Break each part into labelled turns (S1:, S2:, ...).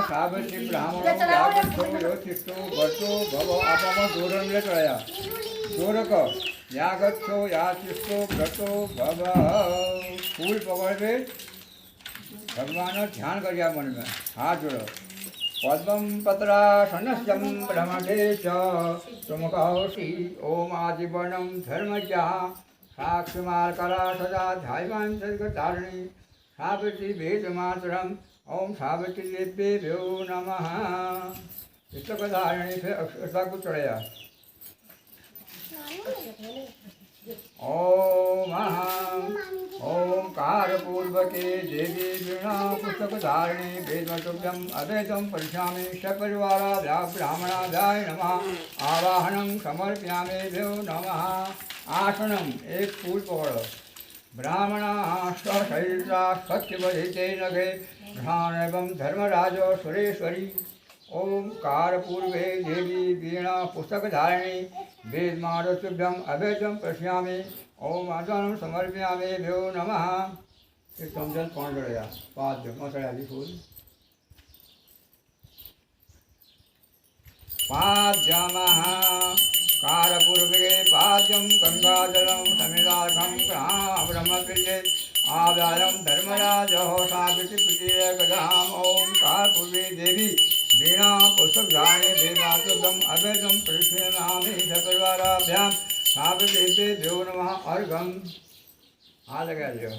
S1: सावित्री ब्राह्मणो जागृतो योचिष्ठो भट्टो भवो आपम दूरं लेटया दूरक यागच्छो याचिष्ठो भट्टो भव फूल पकड़ के भगवान ध्यान करिया मन में हाथ जोड़ो पद्मं पत्रासनस्यं ब्रह्मणे च तुमकौषि ओम आदिवर्णं धर्मज्ञा साक्षिमार्करा सदा ध्यायवान् सर्गतारिणी सावित्री वेदमातरम् ओम सावित्री देव्यो नमः। पुस्तकधारिणी फिर अक्षता को चढ़ाया ओंकार पूर्वके देवी वीणा पुस्तकधारिणी वेदमतुभ्यं अभेदं परिश्यामि सपरिवाराभ्यः ब्राह्मणाभ्याय नमः आवाहनं समर्पयामि भ्यो नमः। आसनम एक फूल पकड़ो ब्राह्मणा स्वशरीरा सत्यवधिते नगे घ्राण एवं धर्मराजो सुरेश्वरी ओंकार पूर्वे देवी वीणा पुस्तकधारिणी वेदमानतुभ्यं अभेदं पश्यामि ओम आसनं समर्पयामि भ्यो नमः। एक चमचन कौन लड़ेगा पाँच मसड़ा फूल पाद्यमः कारपूर्वे पाद्यं गंगाजलं समिदार्घं ब्रह्मप्रिये आव्यायं धर्मराजः सावित्रीप्रिये गजाम् ओंकार पूर्वे देवी वीणा पुस्तकधारिणी वेदातुभ्यं अभेदं पश्यामि सपरिवाराभ्यां सावित्रीभ्यो नमः। अर्घं हाथ लगा दियो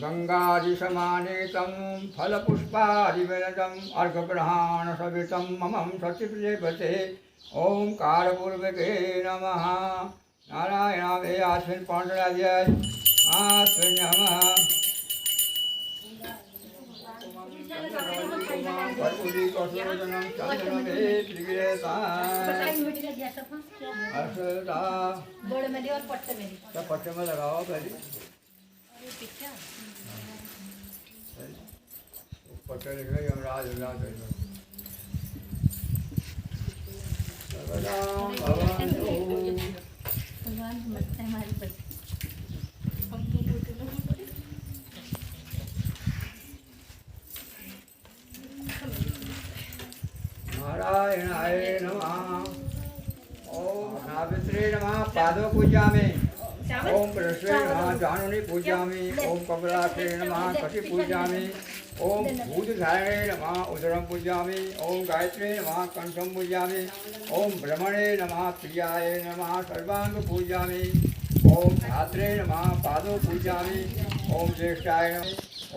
S1: गंगादिसमानीतं फलपुष्पादिवेदम् अर्घग्रहणसवितं ममं सत्यप्रियपते ओंकारपूर्वके नमः। नारायणावे आस्मिन् पाण्डराध्याय आस्मिन् नमः। कर्पूरीकसुरजनं चन्दनमे सब पट्टे में लगाओ पहले पट्टे लिख रहे यमराज यमराज
S2: भगवान समझते हैं हमारी बात।
S1: नारायणाय नमः। ओम सावित्री नमः पादो पूजामि ओम कृष्णे नमः जानुनि पूजामि ओम कमलाक्षे नमः कटि पूजामि ओम भूतधारिणे नमः उदरं पूजामि ओम गायत्रे नमः कंठं पूजामि ओम ब्रह्मणे नमः प्रियाय नमः सर्वांग पूजामि ओम धात्रे नमः पादो पूजामि ओम ज्येष्ठाय नमः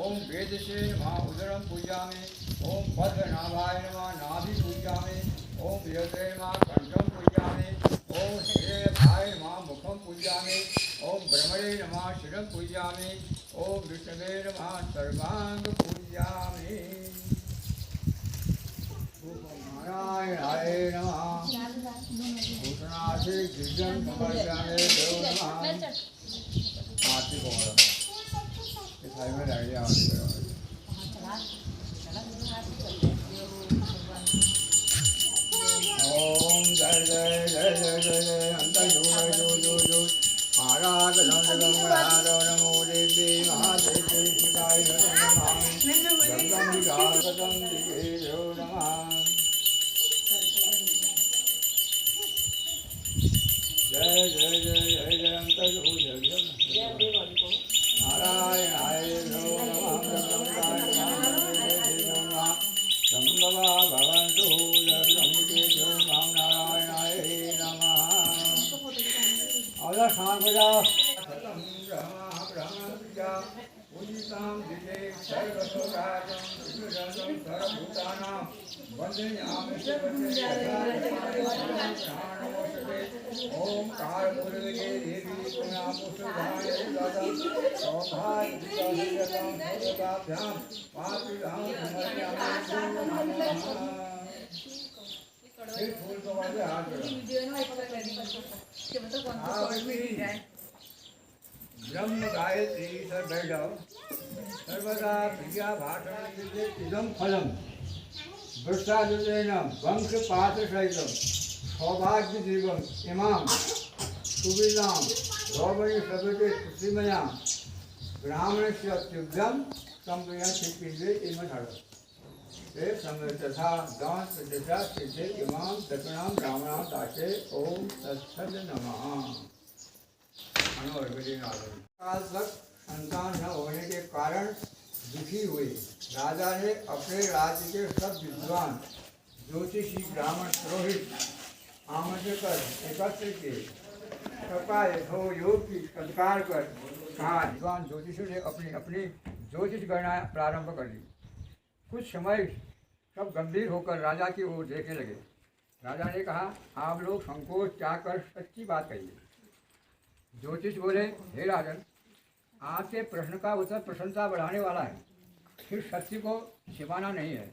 S1: ओम वेदसे नमः उदरं पूजामि ओम पद्मनाभाय नमः नाभि पूजामि ओम प्रियते नमः कंठं पूजामि ओम श्रेयभाय नमः मुखं पूजामि ओम ब्रह्मणे नमः शिरं पूजामि ओम विष्णवे नमः सर्वांग पूजामि नारायणाय नमः। भूषणासे गिरिजं समर्पयामि भ्यो नमः। मातृ कोमल इस भाई में रह गया ओम जय जय जय जय जय जय अंत जो जो जो आराधनं गंगाधर नमो देवी महादेवी शिवाय नमः गंगाधरं दिगे नमः। जय जय जय जय जय अंत जो जय नारायणाय नमः संभवा भवन्तु जगदम्बिके मां नारायणाय नमः। और शांत हो जाओ सतम ब्रह्मा पूजितां दिवे सर्वसुराजं विष्णुजनं सर्वभूतानां वन्दयामि ओम कारपूर्वे देवी पुण्या पुष्पधारे ददं सौभाग्यं सर्वदाभ्यां पात्रं समर्पयामि। फिर फूल को वाले हाथ ब्रह्म गायत्री सर्वैव सर्वदा प्रिया भाषण इदं फलम् वृक्षादुजेन वंशपात्रसहितं सौभाग्यदीर्घम् इमां सुविदां गौमयी सभ्यते श्रीमया ब्राह्मणस्य अत्युग्रम संप्रयन्ते इमनः एक समय तथा दान प्रतिष्ठा सिद्धे इमाम दक्षिणाम ब्राह्मणाम दासे ओम तत्सद नमः। काल तक संतान न होने के कारण दुखी हुए राजा ने अपने राज्य के सब विद्वान ज्योतिषी ब्राह्मण पुरोहित आमंत्रित कर एकत्र किए। सबका योग की सत्कार कर कहा। विद्वान ज्योतिषियों ने अपनी अपनी ज्योतिष गणना प्रारंभ कर दी। कुछ समय सब गंभीर होकर राजा की ओर देखने लगे। राजा ने कहा, आप लोग संकोच त्याग कर सच्ची बात कहिए। ज्योतिष बोले, हे राजन, आपके प्रश्न का उत्तर प्रसन्नता बढ़ाने वाला है, फिर सत्य को छिपाना नहीं है।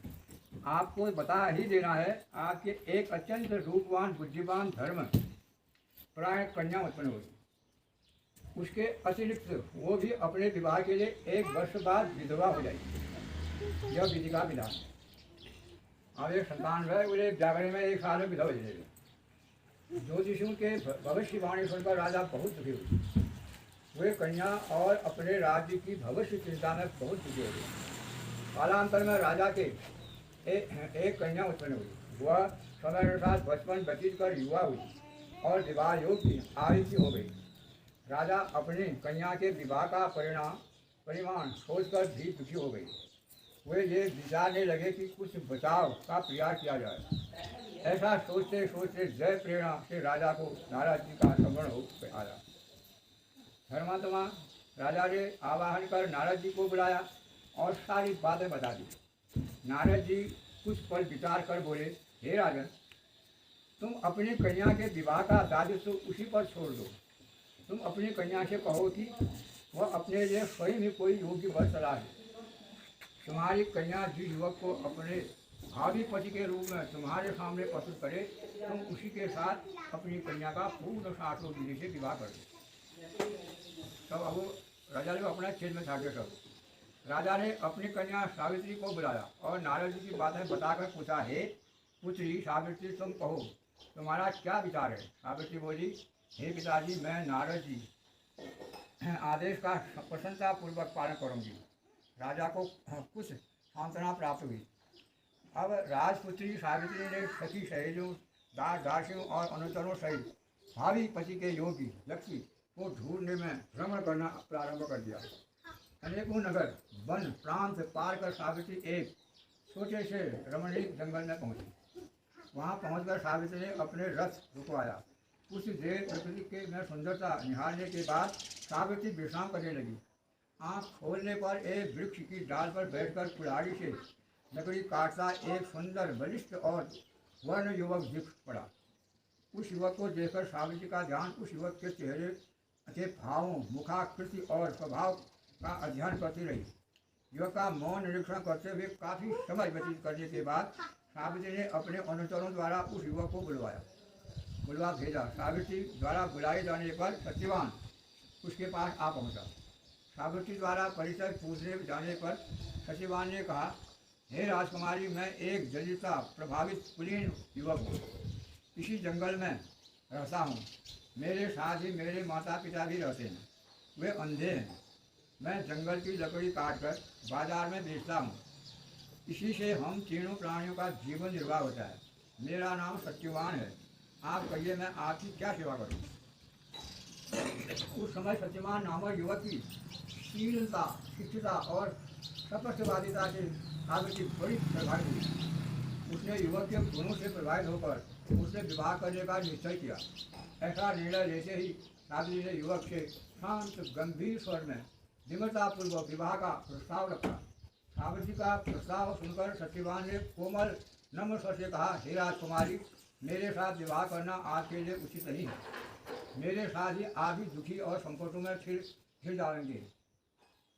S1: आपको बता ही देना है, आपके एक अत्यंत रूपवान बुद्धिमान धर्म प्राण कन्या उत्पन्न हुई। उसके अतिरिक्त वो भी अपने विवाह के लिए 1 वर्ष बाद विधवा हो जाएगी। यह विधि का विधान। अब एक संतान है, बोले जागरण में 1 साल में विधवा हो जाएगी। ज्योतिषियों के भविष्यवाणी सुनकर राजा बहुत दुखी हुए। वे कन्या और अपने राज्य की भविष्य चिंता में बहुत दुखी हो गए। कालांतर में राजा के एक कन्या उत्पन्न हुई। वह समय अनुसार बचपन व्यतीत कर युवा हुई और विवाह योग की आयु की हो गई। राजा अपनी कन्या के विवाह का परिमाण सोचकर भी दुखी हो गई। वे ये विचारने लगे कि कुछ बचाव का प्रयास किया जाए। ऐसा सोचते सोचते जय प्रेरणा से राजा को नारद जी का स्मरण हो आया। धर्मात्मा राजा ने आवाहन कर नारद जी को बुलाया और सारी बातें बता दी। नारद जी कुछ पल विचार कर बोले, हे राजन, तुम अपनी कन्या के विवाह का दायित्व उसी पर छोड़ दो। तुम अपनी कन्या से कहो कि वह अपने लिए स्वयं ही कोई योग्य वर तलाशे। तुम्हारी कन्या जिस युवक को अपने भावी पति के रूप में तुम्हारे सामने प्रस्तुत करे, तुम उसी के साथ अपनी कन्या का पूर्ण शास्त्रों विधि से विवाह कर दो। तब अब राजा ने अपना खेल में छाटे। सब राजा ने अपनी कन्या सावित्री को बुलाया और नारद जी की बातें बताकर पूछा, हे पुत्री सावित्री, तुम कहो तुम्हारा क्या विचार है। सावित्री बोली, हे पिताजी, मैं नारद जी आदेश का प्रसन्नतापूर्वक पालन करूँगी। राजा को कुछ सांत्वना प्राप्त हुई। अब राजपुत्री सावित्री ने सखी सहेलियों, दासियों और अनुचरों सहित भावी पति के योगी लक्ष्मी को ढूंढने में भ्रमण करना प्रारंभ कर दिया। अनेकों नगर वन प्रांत पार कर सावित्री एक छोटे से रमणीक जंगल में पहुंची। वहां पहुंचकर सावित्री ने अपने रथ रुकवाया। कुछ देर प्रकृति के में सुंदरता निहारने के बाद सावित्री विश्राम करने लगी। आँख खोलने पर एक वृक्ष की डाल पर बैठकर कुल्हाड़ी से लकड़ी काटता एक सुंदर बलिष्ठ और वर्ण युवक दिख पड़ा। उस युवक को देखकर सावित्री का ध्यान उस युवक के चेहरे के भावों, मुखाकृति और स्वभाव का अध्ययन करती रही। युवक का मौन निरीक्षण करते हुए काफ़ी समय व्यतीत करने के बाद सावित्री ने अपने अनुचरों द्वारा उस युवक को बुलवा भेजा। सावित्री द्वारा बुलाए जाने पर सत्यवान उसके पास आ पहुंचा। सावित्री द्वारा परिचय पूछने जाने पर सत्यवान ने कहा, हे राजकुमारी, मैं एक दलिता प्रभावित कुलीन युवक हूँ। इसी जंगल में रहता हूँ। मेरे साथ ही मेरे माता पिता भी रहते हैं। वे अंधे हैं। मैं जंगल की लकड़ी काटकर बाजार में बेचता हूँ। इसी से हम तीनों प्राणियों का जीवन निर्वाह होता है। मेरा नाम सत्यवान है। आप कहिए, मैं आपकी क्या सेवा करूँ। उस समय सत्यवान नामक युवक की शीलता, शिक्षिता और सपष्टवादिता से सावित्री बड़ी प्रभावित हुई। उसने युवक के गुणों से प्रभावित होकर उससे विवाह करने का निश्चय किया। ऐसा निर्णय लेते ही सावित्री ने युवक से शांत गंभीर स्वर में विमलतापूर्वक विवाह का प्रस्ताव रखा। सावित्री का प्रस्ताव सुनकर सत्यवान ने कोमल नम्र स्वर से कहा, हे राजकुमारी, मेरे साथ विवाह करना आपके लिए उचित नहीं है। मेरे साथ ही आप भी दुखी और संकटों में फिर डालेंगे।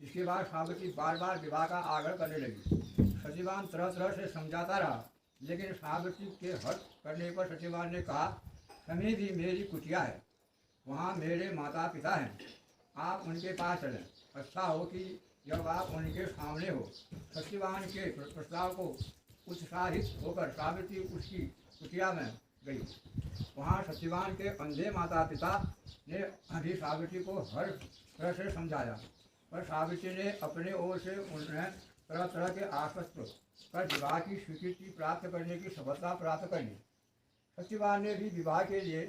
S1: इसके बाद सावित्री बार बार विवाह का आग्रह करने लगी। सत्यवान तरह तरह से समझाता रहा, लेकिन सावित्री के हट करने पर सत्यवान ने कहा, समय भी मेरी कुटिया है, वहाँ मेरे माता पिता हैं, आप उनके पास चलें। अच्छा हो कि जब आप उनके सामने हो। सत्यवान के प्रस्ताव को उत्साहित होकर सावित्री उसकी कुटिया में गई। वहाँ सत्यवान के अंधे माता पिता ने अभी सावित्री को हर तरह से समझाया। पर सावित्री ने अपने ओर से उन्हें तरह तरह के आश्वस्त कर विवाह की स्वीकृति प्राप्त करने की सफलता प्राप्त कर ली। सत्यवान ने भी विवाह के लिए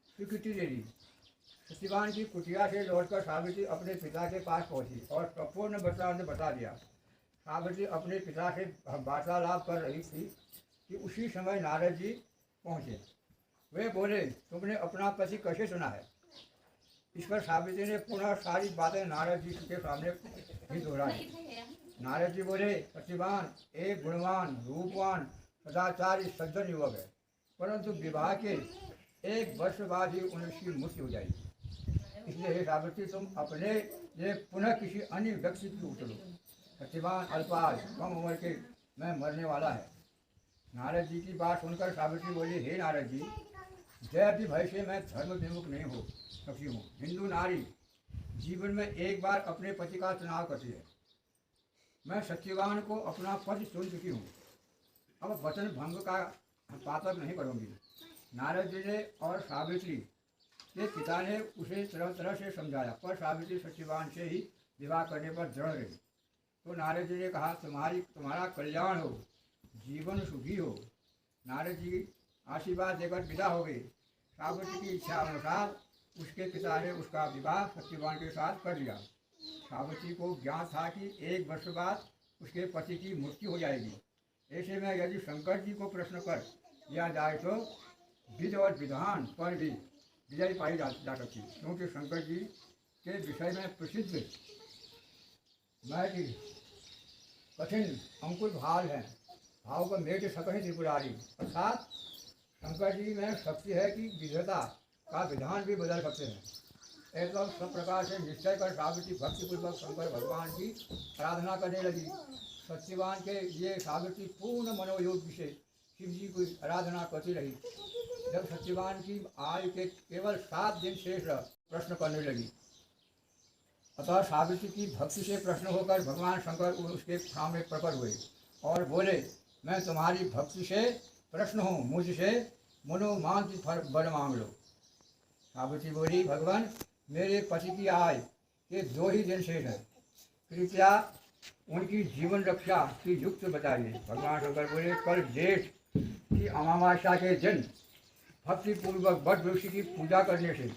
S1: स्वीकृति दे दी। सत्यवान की कुटिया से लौटकर सावित्री अपने पिता के पास पहुंची और संपूर्ण वृत्तांत बता दिया। सावित्री अपने पिता से वार्तालाप कर रही थी कि उसी समय नारद जी पहुँचे। वे बोले, तुमने अपना पति कैसे सुना है? इस पर सावित्री ने पुनः सारी बातें नारद जी के सामने ही दोहराई। नारद जी बोले, सत्यवान एक गुणवान, रूपवान, सदाचारी, सज्जन युवक है, परंतु विवाह के 1 वर्ष बाद ही उनकी मृत्यु हो जाएगी। इसलिए हे सावित्री, तुम अपने लिए पुनः किसी अन्य व्यक्ति की उतरो। सत्यवान अल्पाज, कम उम्र के, मैं मरने वाला है। नारद जी की बात सुनकर सावित्री बोली, हे नारद जी, जय भी भय से मैं धर्म विमुख नहीं हो सकती हूँ। हिंदू नारी जीवन में एक बार अपने पति का चुनाव करती है। मैं सत्यवान को अपना पति चुन चुकी हूँ, अब वचन भंग का पातक नहीं करूँगी। नारद जी ने और सावित्री के पिता ने उसे तरह तरह से समझाया, पर सावित्री सत्यवान से ही विवाह करने पर दृढ़ रही। तो नारद जी ने कहा, तुम्हारा कल्याण हो, जीवन सुखी हो। नारद जी आशीर्वाद देकर विदा हो गए। सावित्री की इच्छा अनुसार उसके पिता ने उसका विवाह सत्यवान के साथ कर लिया। सावित्री को ज्ञात था कि 1 वर्ष बाद उसके पति की मृत्यु हो जाएगी। ऐसे में यदि शंकर जी को प्रश्न कर लिया जाए तो विधि और विधान पर भी विजय पाई जा सकती, क्योंकि शंकर जी के विषय में प्रसिद्ध मैं कठिन अंकुर भाव है, भाव को मेट सकहि त्रिपुरारी, अर्थात शंकर जी में शक्ति है कि विधता का विधान भी बदल सकते हैं। ऐसा सब प्रकार से निश्चय कर सावित्री भक्तिपूर्वक शंकर भगवान की आराधना करने लगी। सत्यवान के लिए सावित्री पूर्ण मनोयोग से शिव जी की आराधना करती रही। जब सत्यवान की आयु के केवल 7 दिन शेष प्रश्न करने लगी, अतः सावित्री की भक्ति से प्रश्न होकर भगवान शंकर उसके सामने प्रकट हुए और बोले, मैं तुम्हारी भक्ति से प्रश्न हूँ, मुझसे मनोमांति वर मांग लो। सावित्री बोली, भगवान मेरे पति की आयु के 2 ही दिन शेष है, कृपया उनकी जीवन रक्षा की युक्त बताइए। भगवान शंकर बोले, कल जेठ की अमावस्या के दिन भक्ति पूर्वक वट वृक्ष की पूजा करने से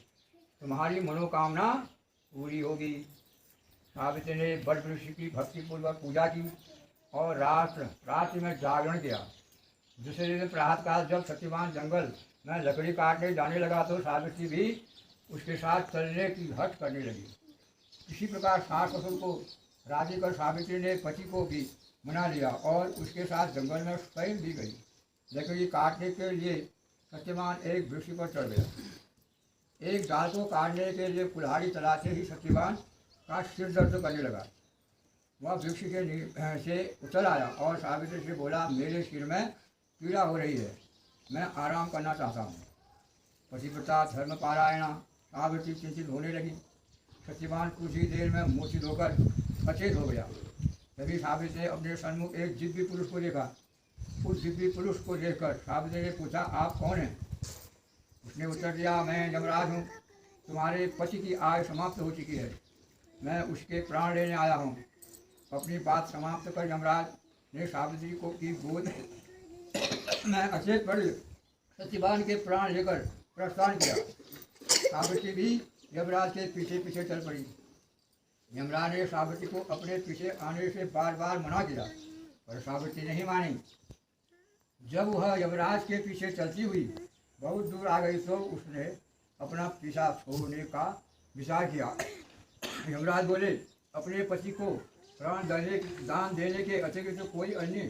S1: तुम्हारी मनोकामना पूरी होगी। सावित्री ने वट वृक्ष की भक्ति पूर्वक पूजा की और रात्रि में जागरण किया। दूसरे दिन प्रातःकाल जब सत्यवान जंगल में लकड़ी काटने जाने लगा तो सावित्री भी उसके साथ चलने की हट करने लगी। इसी प्रकार सास ससुर को राजी कर सावित्री ने पति को भी मना लिया और उसके साथ जंगल में स्वयं भी गई। लकड़ी काटने के लिए सत्यवान एक वृक्ष पर चढ़ गया। एक डाल को काटने के लिए कुल्हाड़ी चलाते ही सत्यवान का सिर दर्द करने लगा। वह वृक्ष के से उतर आया और सावित्री से बोला, मेरे सिर में पीड़ा हो रही है, मैं आराम करना चाहता हूँ। पतिव्रता धर्म पारायणा सावित्री चिंतित होने लगी। सत्यवान कुछ ही देर में मूर्छित होकर अचेत हो गया। तभी सावित्री ने अपने सन्मुख एक दिव्य पुरुष को देखा। उस दिव्य पुरुष को देखकर सावित्री ने पूछा, आप कौन हैं? उसने उत्तर दिया, मैं यमराज हूँ, तुम्हारे पति की आयु समाप्त हो चुकी है, मैं उसके प्राण लेने आया हूँ। अपनी बात समाप्त कर यमराज ने सावित्री को की गोद में अचेत पड़ सत्यवान के प्राण लेकर प्रस्थान किया। सावित्री भी यमराज के पीछे पीछे चल पड़ी। यमराज ने सावित्री को अपने पीछे आने से बार बार मना किया, पर सावित्री नहीं मानी। जब वह यमराज के पीछे चलती हुई बहुत दूर आ गई तो उसने अपना पीछा छोड़ने का विचार किया। यमराज बोले, अपने पति को प्राण दान देने के अतिरिक्त तो कोई अन्य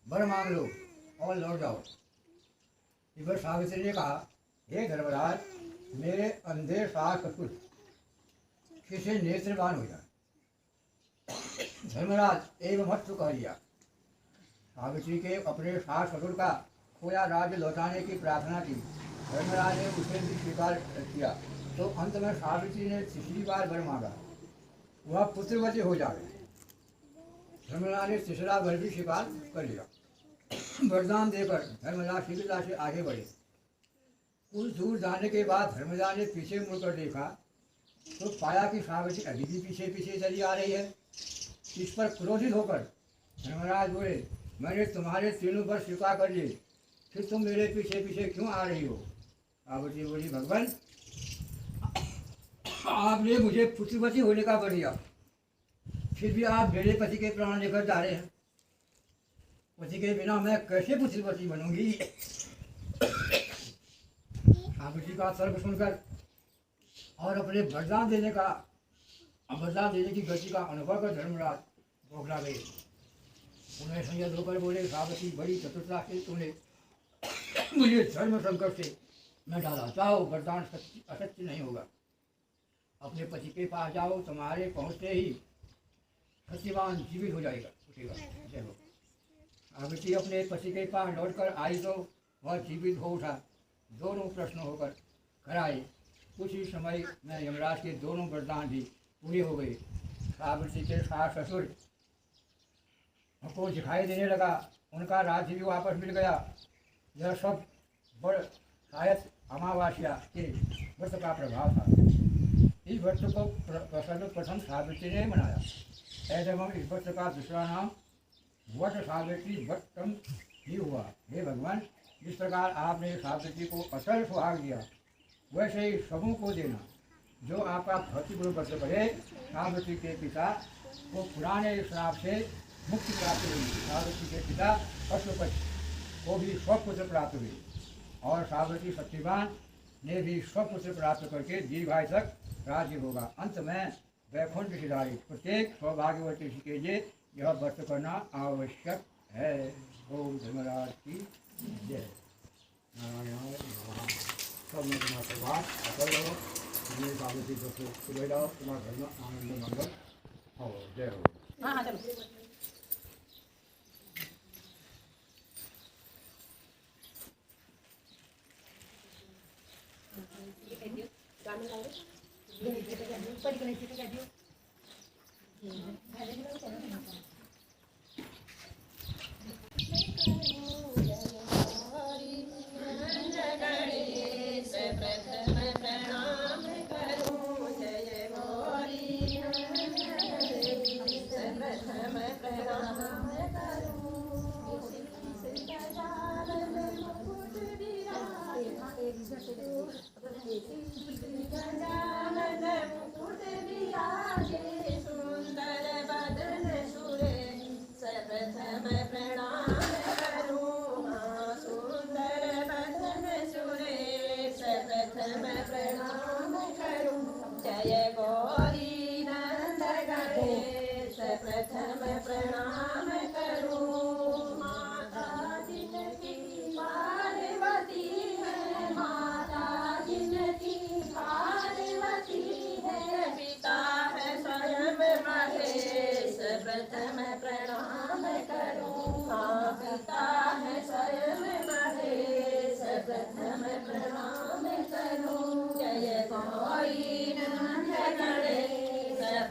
S1: वर मांग लो और लौट जाओ। इस पर सावित्री ने कहा, हे धर्मराज, मेरे अंधे सास ससुर किसे नेत्रवान हो जाए। धर्मराज एवं मत कह दिया। सावित्री के अपने सास ससुर का खोया राज्य लौटाने की प्रार्थना की। धर्मराज ने उसे भी स्वीकार किया तो अंत में सावित्री ने 3री बार वर मांगा, वह पुत्रवती हो जाए। धर्मराज ने 3रा वर भी स्वीकार कर लिया। वरदान देकर धर्मराज शीघ्रता से आगे बढ़े। कुछ दूर जाने के बाद धर्मराज ने पीछे मुड़कर देखा तो पाया कि सावित्री अभी भी पीछे पीछे चली आ रही है। इस पर क्रोधित होकर धर्मराज बोले, मैंने तुम्हारे तीनों वर्ष स्वीकार कर लिए, फिर तुम मेरे पीछे पीछे क्यों आ रही हो? सावित्री बोली, भगवान आपने मुझे पुत्रवती होने का वर दिया, फिर भी आप मेरे पति के प्राण लेकर जा रहे हैं। पति के बिना मैं कैसे पुत्रवती बनूंगी? सावित्री का तर्क सुनकर और अपने वरदान देने की गति का अनुभव कर धर्मराज बौखला गए। उन्हें संयत होकर बोले, सावित्री बड़ी चतुरता से तुमने मुझे धर्म संकट से न डाला। चाहो वरदान असत्य नहीं होगा। अपने पति के पास जाओ, तुम्हारे पहुँचते ही सत्यवान जीवित हो जाएगा, उठेगा। जय हो। सावित्री अपने पति के पास लौटकर आई तो वह जीवित हो उठा। दोनों प्रश्न होकर कराए। कुछ ही समय में यमराज के दोनों वरदान भी पूरे हो गए। सावित्री के सास ससुर को दिखाई देने लगा, उनका राज्य भी वापस मिल गया। यह सब बड़ शायद अमावस्या के व्रत का प्रभाव था। इस व्रत को सर्वप्रथम सावित्री ने मनाया। ऐसे में इस व्रत का दूसरा नाम वट सावित्री व्रतम ही हुआ। हे भगवान, जिस प्रकार आपने सावित्री को अचल सुहाग दिया, वैसे ही सबों को देना। जो आपका भक्तिपूर्वक व्रत करे, सावित्री के पिता को पुराने श्राप से मुक्ति प्राप्त हुई। सावित्री के पिता अश्वपति को भी स्वपुत्र प्राप्त हुई और सावित्री सत्यवान ने भी स्वपुत्र प्राप्त करके दीर्घायु तक राज्य होगा। अंत में वैकुंठ सिधारी। प्रत्येक सौभाग्यवती के लिए यह व्रत करना आवश्यक है। ओम धर्मराज की जय। नारायण सब में तुम्हारा प्रभाव अकल हो, तुम्हें सावित्री को सुबह जाओ, तुम्हारे घर में आनंद मंगल हो। जय हो।
S2: हाँ चलो।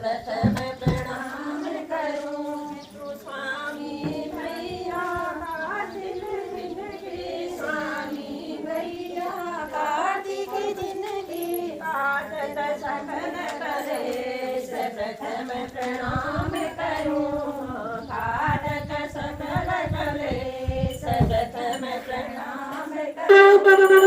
S3: प्रथम प्रणाम करूं स्वामी भैया कार्तिक जिंदगी, स्वामी भैया कार्तिक जिंदगी, आदत सकल करे से प्रथम प्रणाम करूं, आदत सकल करे से प्रथम प्रणाम करूं।